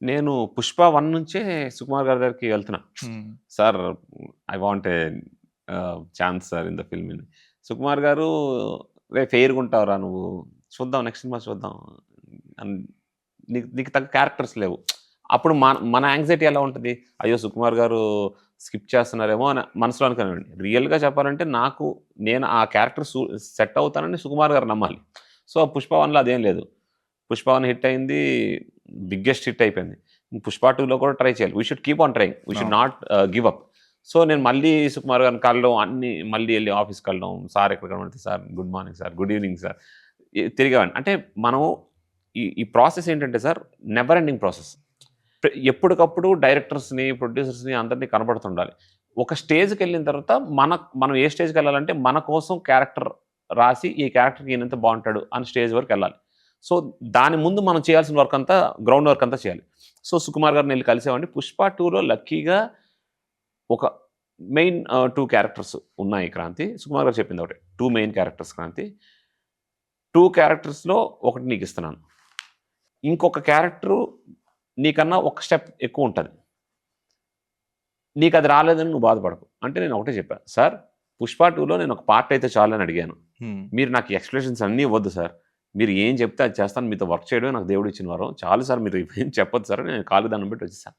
నేను 'పుష్ప 1' నుంచే సుకుమార్ గారి దగ్గరికి వెళ్తున్నా. హ్మ్. Sir I want a chance sir in the film అని. సుకుమార్ గారు "రేయ్ ఫెయిర్‌గుంటావురా నువ్వు. చూద్దాం నెక్స్ట్ సినిమా చూద్దాం. అన్ నీకు నీకు తగ్గ క్యారెక్టర్స్ లేవు." అప్పుడు మన యాంక్సైటీ ఎలా ఉంటది? అయ్యో! సుకుమార్ గారు స్కిప్ చేస్తున్నారేమో అని మనసులో అనుకునేవాడిని. రియల్‌గా చెప్పాలంటే నేను ఆ క్యారెక్టర్ సెట్ అవుతానని సుకుమార్ గారు నమ్మాలి. సో, 'పుష్ప 1'లో అదేం లేదు. 'పుష్ప 1' హిట్ అయింది. బిగ్గెస్ట్ హిట్ అయిపోయింది. 'పుష్ప 2'లో కూడా ట్రై చేయాలి. We should keep on trying. We should అవును. Not give up. సో, నేను మళ్ళీ సుకుమార్ గారిని కలడం అన్నీ మళ్ళీ ఎళ్లి ఆఫీస్‌కెళ్ళడం. సార్ ఎక్కడ కనబడితే sir good morning sir, good evening sir తిరిగేవాడిని. అంటే మనం ఈ ప్రాసెస్ ఏంటంటే సార్ నెవర్ ఎండింగ్ ప్రాసెస్. ఎప్పటికప్పుడు డైరెక్టర్స్‌ని, ప్రొడ్యూసర్స్‌ని అందరిని కనపడుతుండాలి. ఒక స్టేజ్‌కెళ్ళిన తర్వాత మనం ఏ స్టేజ్‌కెళ్ళాలంటే మన కోసం క్యారెక్టర్ రాసి ఈ క్యారెక్టర్‌కి ఈయనంత బావుంటాడు అని స్టేజ్ వరకెళ్ళాలి. సో, దాని ముందు మనం చేయాల్సిన వర్క్ అంతా గ్రౌండ్ వర్క్ అంతా చేయాలి. సో, సుకుమార్ గారిని ఎళ్లి కలిసేవాడిని. 'పుష్ప 2'లో లక్కీగా ఒక మెయిన్ 2 క్యారెక్టర్స్ ఉన్నాయి క్రాంతి. సుకుమార్ గారు చెప్పింది ఒకటే. 2 మెయిన్ క్యారెక్టర్స్ క్రాంతి. 2 క్యారెక్టర్స్‌లో ఒకటి నీకిస్తున్నాను. ఇంకొక క్యారెక్టరు నీకన్నా ఒక స్టెప్ ఎక్కువుంటది. నీకది రాలేదని నువ్వు బాధపడకు. అంటే నేను ఒకటే చెప్పా. సార్ 'పుష్ప 2'లో నేను ఒక పార్ట్ అయితే చాలని అడిగాను. హ్మ్. మీరు నాకు ఎక్స్‌ప్లనేషన్స్ అన్నీ ఇవ్వద్దు సార్. మీరు ఏం చెప్తే అది చేస్తాను. మీతో వర్క్ చేయడమే నాకు దేవుడిచ్చిన వరం. చాలు సార్ మీరు ఏం చెప్పొద్దు సార్ అని నేను కాళ్ళకి దండం పెట్టి వచ్చేసా.